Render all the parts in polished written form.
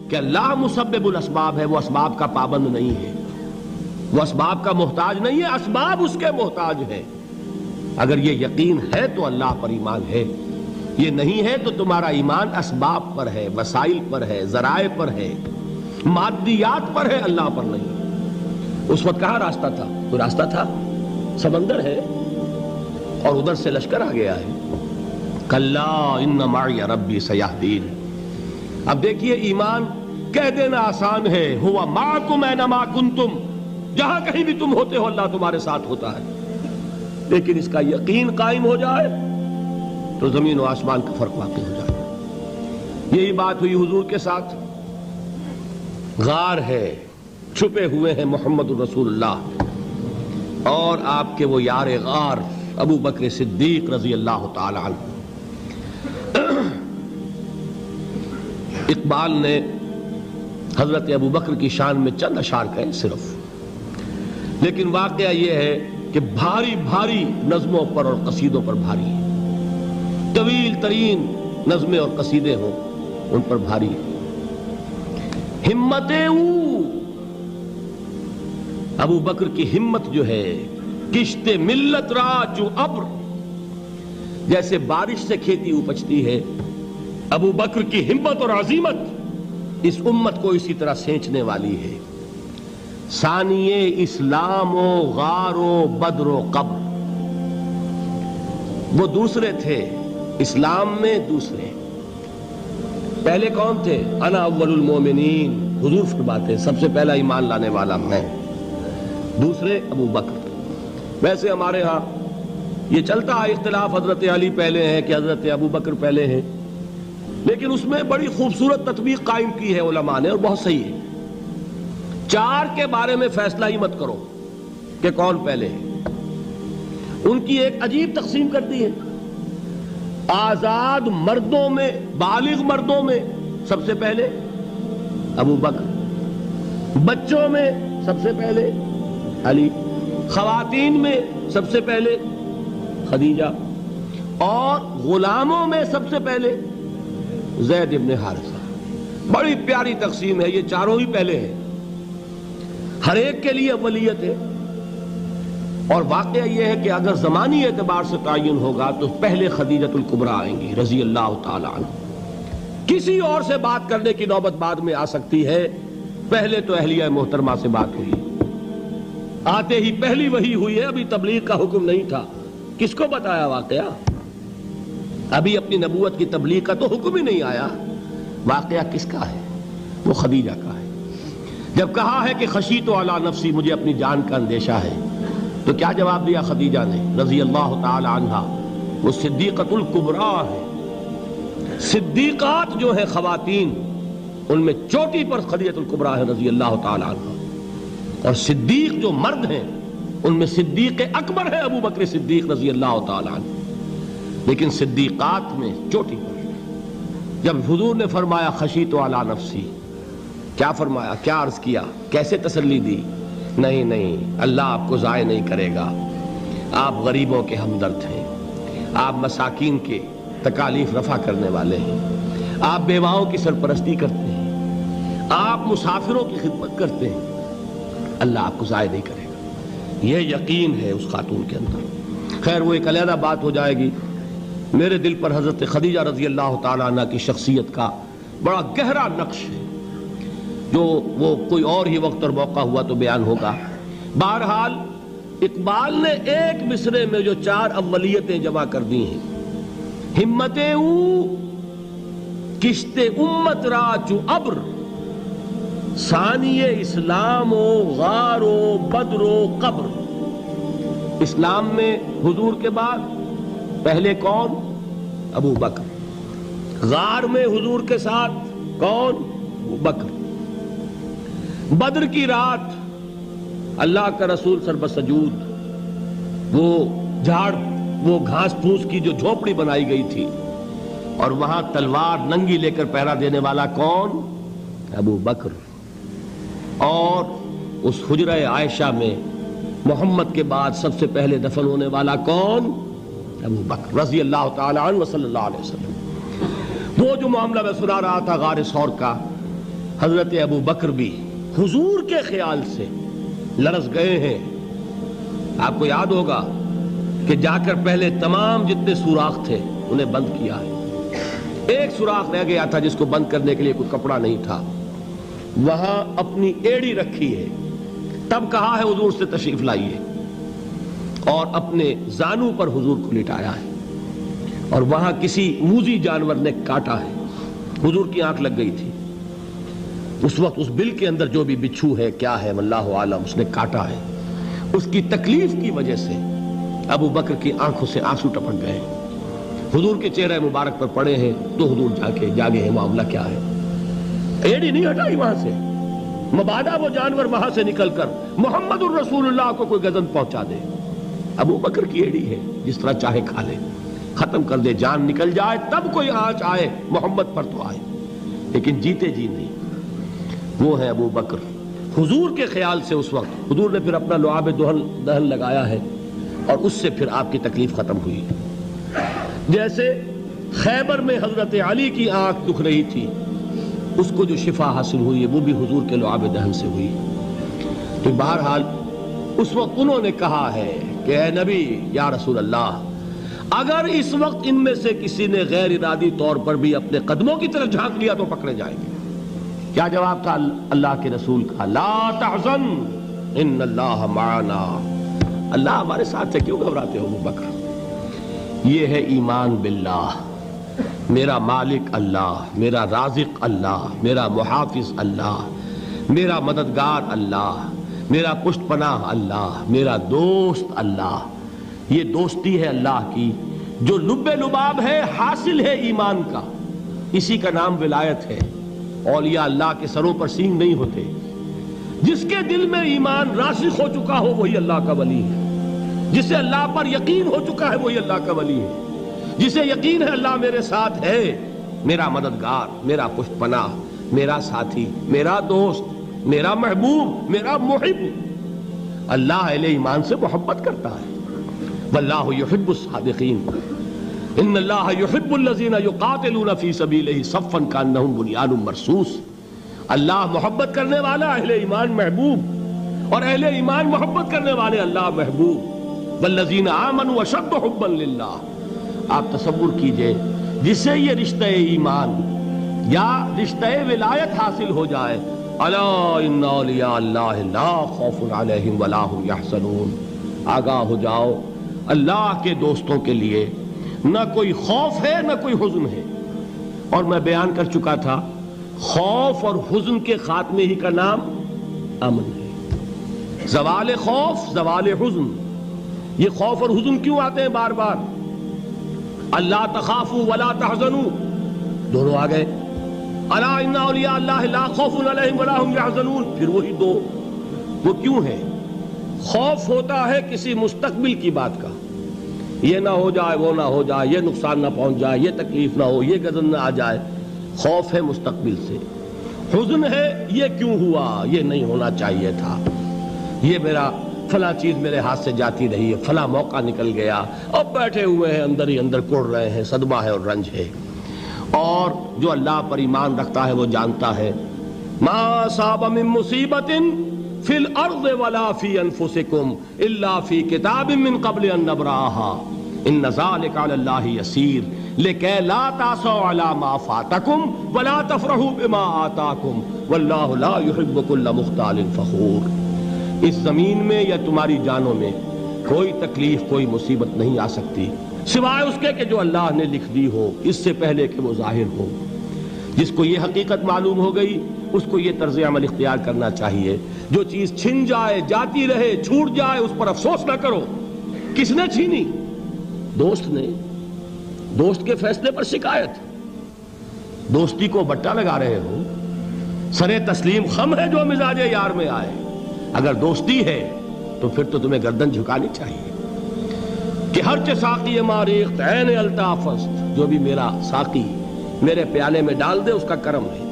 کہ اللہ مسبب الاسباب ہے، وہ اسباب کا پابند نہیں ہے، وہ اسباب کا محتاج نہیں ہے، اسباب اس کے محتاج ہیں۔ اگر یہ یقین ہے تو اللہ پر ایمان ہے، یہ نہیں ہے تو تمہارا ایمان اسباب پر ہے، وسائل پر ہے، ذرائع پر ہے، مادیات پر ہے، اللہ پر نہیں۔ اس وقت کہاں راستہ تھا؟ کوئی راستہ تھا؟ سمندر ہے اور ادھر سے لشکر آ گیا ہے۔ کلا ان معی ربی سیہدین۔ اب دیکھیے ایمان کہہ دینا آسان ہے، ہوا معکم اینما کنتم، جہاں کہیں بھی تم ہوتے ہو اللہ تمہارے ساتھ ہوتا ہے، لیکن اس کا یقین قائم ہو جائے تو زمین و آسمان کا فرق واقع ہو جائے۔ یہی بات ہوئی حضور کے ساتھ۔ غار ہے، چھپے ہوئے ہیں محمد الرسول اللہ اور آپ کے وہ یار غار ابو بکر صدیق رضی اللہ تعالی عنہ۔ اقبال نے حضرت ابو بکر کی شان میں چند اشعار کہے صرف، لیکن واقعہ یہ ہے کہ بھاری بھاری نظموں پر اور قصیدوں پر بھاری ہے، طویل ترین نظمیں اور قصیدے ہوں ان پر بھاری ہے۔ ہمت ابو بکر کی ہمت جو ہے، کشت ملت را جو ابر، جیسے بارش سے کھیتی اپجتی ہے، ابو بکر کی ہمت اور عزیمت اس امت کو اسی طرح سینچنے والی ہے۔ ثانی اسلام و غار و بدر و قبر، وہ دوسرے تھے اسلام میں، دوسرے پہلے کون تھے؟ انا اول المومنین، حضور فرماتے ہیں سب سے پہلا ایمان لانے والا میں، دوسرے ابو بکر۔ ویسے ہمارے ہاں یہ چلتا ہے اختلاف، حضرت علی پہلے ہیں کہ حضرت ابو بکر پہلے ہیں، لیکن اس میں بڑی خوبصورت تطبیق قائم کی ہے علماء نے اور بہت صحیح ہے۔ چار کے بارے میں فیصلہ ہی مت کرو کہ کون پہلے ہے، ان کی ایک عجیب تقسیم کر دی ہے۔ آزاد مردوں میں، بالغ مردوں میں سب سے پہلے ابو بکر، بچوں میں سب سے پہلے علی، خواتین میں سب سے پہلے خدیجہ، اور غلاموں میں سب سے پہلے زید ابن حارثہ۔ بڑی پیاری تقسیم ہے، یہ چاروں ہی پہلے ہیں، ہر ایک کے لیے اولیت ہے۔ اور واقعہ یہ ہے کہ اگر زمانی اعتبار سے تعین ہوگا تو پہلے خدیجۃ الکبریٰ آئیں گی رضی اللہ تعالی عنہ۔ کسی اور سے بات کرنے کی نوبت بعد میں آ سکتی ہے، پہلے تو اہلیہ محترمہ سے بات ہوئی، آتے ہی پہلی وحی ہوئی ہے، ابھی تبلیغ کا حکم نہیں تھا۔ کس کو بتایا واقعہ؟ ابھی اپنی نبوت کی تبلیغ کا تو حکم ہی نہیں آیا۔ واقعہ کس کا ہے؟ وہ خدیجہ کا ہے۔ جب کہا ہے کہ خشیت علی نفسی، مجھے اپنی جان کا اندیشہ ہے، تو کیا جواب دیا خدیجہ نے رضی اللہ تعالی عنہا؟ وہ صدیقۃ الکبریٰ ہے۔ صدیقات جو ہیں خواتین، ان میں چوٹی پر خدیجۃ الکبریٰ ہے رضی اللہ تعالی عنہا، اور صدیق جو مرد ہیں ان میں صدیق اکبر ہے ابو بکر صدیق رضی اللہ تعالی عنہ، لیکن صدیقات میں چوٹی پر۔ جب حضور نے فرمایا خشیت علی نفسی، کیا فرمایا؟ کیا عرض کیا؟ کیسے تسلی دی؟ نہیں نہیں، اللہ آپ کو ضائع نہیں کرے گا، آپ غریبوں کے ہمدرد ہیں، آپ مساکین کے تکالیف رفع کرنے والے ہیں، آپ بیواؤں کی سرپرستی کرتے ہیں، آپ مسافروں کی خدمت کرتے ہیں، اللہ آپ کو ضائع نہیں کرے گا۔ یہ یقین ہے اس خاتون کے اندر۔ خیر وہ ایک علیحدہ بات ہو جائے گی۔ میرے دل پر حضرت خدیجہ رضی اللہ تعالیٰ عنہ کی شخصیت کا بڑا گہرا نقش ہے، جو وہ کوئی اور ہی وقت اور موقع ہوا تو بیان ہوگا۔ بہرحال اقبال نے ایک مصرے میں جو چار اولیتیں جمع کر دی ہیں، ہمت او کشت امت را چو ابر، ثانی اسلام و غار و بدر و قبر۔ اسلام میں حضور کے بعد پہلے کون؟ ابو بکر۔ غار میں حضور کے ساتھ کون؟ ابو بکر۔ بدر کی رات اللہ کا رسول سربسجود، وہ جھاڑ، وہ گھاس پھوس کی جو جھوپڑی بنائی گئی تھی، اور وہاں تلوار ننگی لے کر پہرا دینے والا کون؟ ابو بکر۔ اور اس حجرہ عائشہ میں محمد کے بعد سب سے پہلے دفن ہونے والا کون؟ ابو بکر رضی اللہ تعالی عنہ وصلی اللہ علیہ وسلم۔ وہ جو معاملہ میں سنا رہا تھا غار ثور کا، حضرت ابو بکر بھی حضور کے خیال سے لرز گئے ہیں. آپ کو یاد ہوگا کہ جا کر پہلے تمام جتنے سوراخ تھے انہیں بند کیا ہے. ایک سوراخ رہ گیا تھا جس کو بند کرنے کے لیے کوئی کپڑا نہیں تھا. وہاں اپنی ایڑی رکھی ہے. تب کہا ہے حضور سے تشریف لائیے, اور اپنے زانو پر حضور کو لٹایا ہے. اور وہاں کسی موذی جانور نے کاٹا ہے. حضور کی آنکھ لگ گئی تھی. اس وقت اس بل کے اندر جو بھی بچھو ہے کیا ہے واللہ عالم, اس نے کاٹا ہے. اس کی تکلیف کی وجہ سے ابو بکر کی آنکھوں سے آنسو ٹپک گئے. حضور کے چہرے مبارک پر پڑے ہیں تو حضور جاگے ہیں, معاملہ کیا ہے. ایڑی نہیں ہٹائی وہاں سے, مبادا وہ جانور وہاں سے نکل کر محمد الرسول اللہ کو کوئی گزن پہنچا دے. ابو بکر کی ایڑی ہے, جس طرح چاہے کھا لے, ختم کر دے, جان نکل جائے تب کوئی آنچ آئے محمد پر تو آئے, لیکن جیتے جی نہیں. وہ ہے ابو بکر حضور کے خیال سے. اس وقت حضور نے پھر اپنا لعاب دہن لگایا ہے اور اس سے پھر آپ کی تکلیف ختم ہوئی. جیسے خیبر میں حضرت علی کی آنکھ دکھ رہی تھی, اس کو جو شفا حاصل ہوئی ہے وہ بھی حضور کے لعاب دہن سے ہوئی. تو بہرحال اس وقت انہوں نے کہا ہے کہ اے نبی یا رسول اللہ, اگر اس وقت ان میں سے کسی نے غیر ارادی طور پر بھی اپنے قدموں کی طرف جھانک لیا تو پکڑے جائیں گے. کیا جواب تھا اللہ کے رسول کا؟ لا تحزن ان اللہ معنا. اللہ ہمارے ساتھ ہے, کیوں گھبراتے ہو ابو بکر. یہ ہے ایمان باللہ, میرا مالک اللہ, میرا رازق اللہ, میرا محافظ اللہ, میرا مددگار اللہ, میرا پشت پناہ اللہ, میرا دوست اللہ. یہ دوستی ہے اللہ کی جو لب لباب ہے, حاصل ہے ایمان کا. اسی کا نام ولایت ہے. اولیاء اللہ کے سروں پر سینگ نہیں ہوتے. جس کے دل میں ایمان راسخ ہو چکا ہو وہی اللہ کا ولی ہے. جسے اللہ پر یقین ہو چکا ہے وہی اللہ کا ولی ہے. جسے یقین ہے اللہ میرے ساتھ ہے, میرا مددگار, میرا پشت پناہ, میرا ساتھی, میرا دوست, میرا محبوب, میرا محب. اللہ اہل ایمان سے محبت کرتا ہے. واللہ یحب الصادقین. ان اللہ یحب الذین یقاتلون فی سبیلہ صفا کانہم بنیان مرصوص. اللہ محبت کرنے والا, اہل ایمان محبوب, اور اہل ایمان محبت کرنے والے اللہ محبوب. والذین آمنوا اشد حبا للہ. آپ تصور کیجئے جسے یہ رشتہ ایمان یا رشتہ ولایت حاصل ہو جائے, الا ان اولیاء اللہ لا خوف علیہم ولا هم یحزنون. آگاہ ہو جاؤ, اللہ کے دوستوں کے لیے نہ کوئی خوف ہے نہ کوئی حزن ہے. اور میں بیان کر چکا تھا, خوف اور حزن کے خاتمے ہی کا نام امن ہے. زوال خوف, زوال حزن. یہ خوف اور حزن کیوں آتے ہیں بار بار؟ اللہ تخافوا ولا تحزنوا, دونوں آ گئے. الا ان اولیاء اللہ لا خوف علیہم ولا هم یحزنون, پھر وہی دو. وہ کیوں ہے؟ خوف ہوتا ہے کسی مستقبل کی بات کا, یہ نہ ہو جائے, وہ نہ ہو جائے, یہ نقصان نہ پہنچ جائے, یہ تکلیف نہ ہو, یہ غضب نہ آ جائے. خوف ہے مستقبل سے. حزن ہے یہ کیوں ہوا, یہ نہیں ہونا چاہیے تھا, یہ میرا فلاں چیز میرے ہاتھ سے جاتی رہی ہے, فلاں موقع نکل گیا, اب بیٹھے ہوئے ہیں اندر ہی اندر کڑ رہے ہیں, صدمہ ہے اور رنج ہے. اور جو اللہ پر ایمان رکھتا ہے وہ جانتا ہے ما اصاب من مصیبت فی الارض ولا فی انفسکم الا فی کتاب من قبل ان نبرأها ان ذلک علی اللہ یسیر لکی لا تعصوا علی ما فاتکم ولا تفرحوا بما آتاکم واللہ لا یحب کل مختال فخور. اس زمین میں یا تمہاری جانوں میں کوئی تکلیف, کوئی مصیبت نہیں آ سکتی سوائے اس کے کہ جو اللہ نے لکھ دی ہو, اس سے پہلے کہ وہ ظاہر ہو. جس کو یہ حقیقت معلوم ہو گئی اس کو یہ طرز عمل اختیار کرنا چاہیے. جو چیز چھن جائے, جاتی رہے, چھوٹ جائے, اس پر افسوس نہ کرو. کس نے چھینی؟ دوست نے. دوست کے فیصلے پر شکایت. دوستی کو بٹا لگا رہے ہو, سرے تسلیم خم ہے جو مزاج یار میں آئے. اگر دوستی ہے تو پھر تو تمہیں گردن جھکانی چاہیے کہ ہر چہ ساقی ماریخت عین الطافست, جو بھی میرا ساقی میرے پیالے میں ڈال دے اس کا کرم ہے.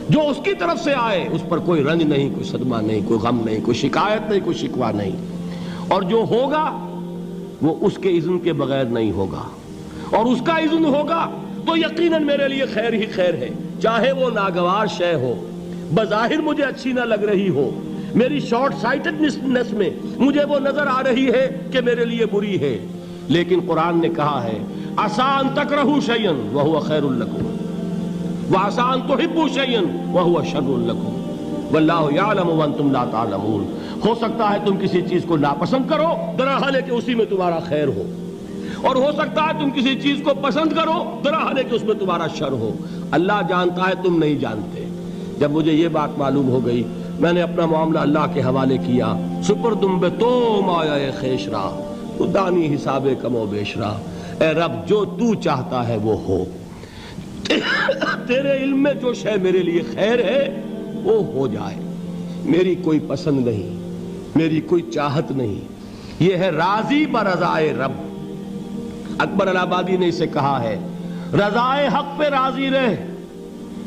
جو اس کی طرف سے آئے اس پر کوئی رنج نہیں, کوئی صدمہ نہیں, کوئی غم نہیں, کوئی شکایت نہیں, کوئی شکوہ نہیں. اور جو ہوگا وہ اس کے اذن کے بغیر نہیں ہوگا, اور اس کا اذن ہوگا تو یقیناً میرے لیے خیر ہی خیر ہے, چاہے وہ ناگوار شے ہو, بظاہر مجھے اچھی نہ لگ رہی ہو، میری شارٹ سائٹڈنس میں مجھے وہ نظر آ رہی ہے کہ میرے لیے بری ہے، لیکن قرآن نے کہا ہے عسیٰ ان تکرہوا شیئا وہو خیر لکم وعسیٰ ان تحبوا شیئا وہو شر لکم واللہ یعلم وانتم لا تعلمون۔ ہو سکتا ہے تم کسی چیز کو ناپسند کرو درحال ہے کہ اسی میں تمہارا خیر ہو، اور ہو سکتا ہے تم کسی چیز کو پسند کرو درحال ہے کہ اس میں تمہارا شر ہو۔ اللہ جانتا ہے، تم نہیں جانتے۔ جب مجھے یہ بات معلوم ہو گئی، میں نے اپنا معاملہ اللہ کے حوالے کیا۔ سپردم بے تو مایا خیش را تو دانی حساب کم و بیش را، اے رب جو تو چاہتا ہے وہ ہو، تیرے علم میں جو شے میرے لیے خیر ہے وہ ہو جائے، میری کوئی پسند نہیں، میری کوئی چاہت نہیں، یہ ہے راضی برضائے رب۔ اکبر الہ آبادی نے اسے کہا ہے رضائے حق پہ راضی رہ،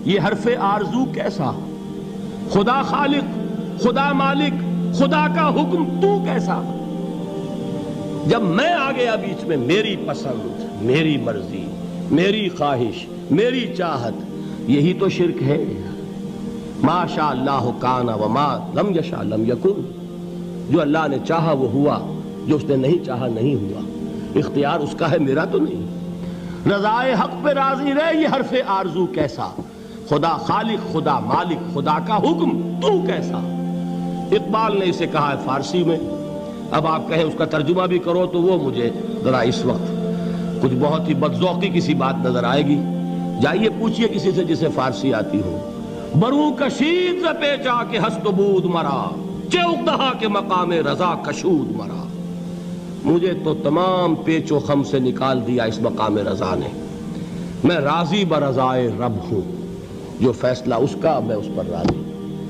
یہ حرف آرزو کیسا، خدا خالق، خدا مالک، خدا کا حکم تو کیسا۔ جب میں آ گیا بیچ میں، میری پسند، میری مرضی، میری خواہش، میری چاہت، یہی تو شرک ہے۔ ما شاء اللہ کان وما لم یشاء لم یکن، جو اللہ نے چاہا وہ ہوا، جو اس نے نہیں چاہا نہیں ہوا، اختیار اس کا ہے، میرا تو نہیں۔ رضائے حق پہ راضی رہ، یہ حرف آرزو کیسا، خدا خالق، خدا مالک، خدا کا حکم تو کیسا۔ اقبال نے اسے کہا ہے فارسی میں، اب آپ کہیں اس کا ترجمہ بھی کرو تو وہ مجھے ذرا اس وقت کچھ بہت ہی بدذوقی کسی بات نظر آئے گی۔ جائیے پوچھئے کسی سے جسے فارسی آتی ہو۔ بروں کشید ز پیچا کے ہست و بود مرا، چے اقدہا کے مقام رضا کشود مرا۔ مجھے تو تمام پیچ و خم سے نکال دیا اس مقام رضا نے، میں راضی برضائے رب ہوں، جو فیصلہ اس کا میں اس پر راضی۔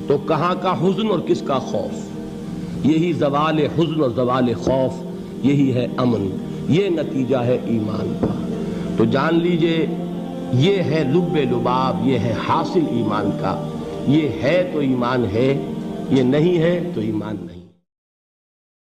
تو کہاں کا حزن اور کس کا خوف، یہی زوال حزن اور زوال خوف، یہی ہے امن، یہ نتیجہ ہے ایمان کا۔ تو جان لیجئے یہ ہے لب لباب، یہ ہے حاصل ایمان کا، یہ ہے تو ایمان ہے، یہ نہیں ہے تو ایمان نہیں۔